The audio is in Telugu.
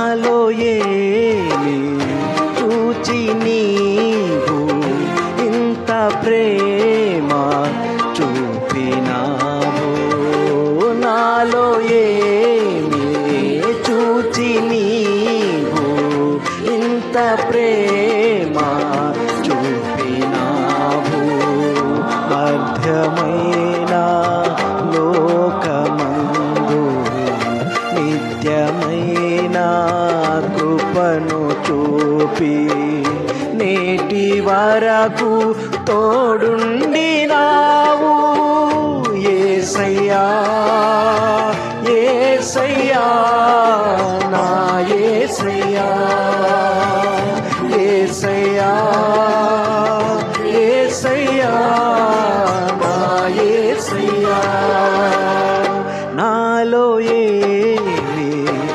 నాలో ఏమి చూచి నీవు ఇంత ప్రేమ చూపినావు. నాలో ఏమి చూచి నీవు ఇంత ప్రేమ చూపినావు. మధ్యమైన లోకమందు నిత్యమైన కృపను చూపి నేటి వరకు తోడుండినావు. యేసయ్యా యేసయ్యా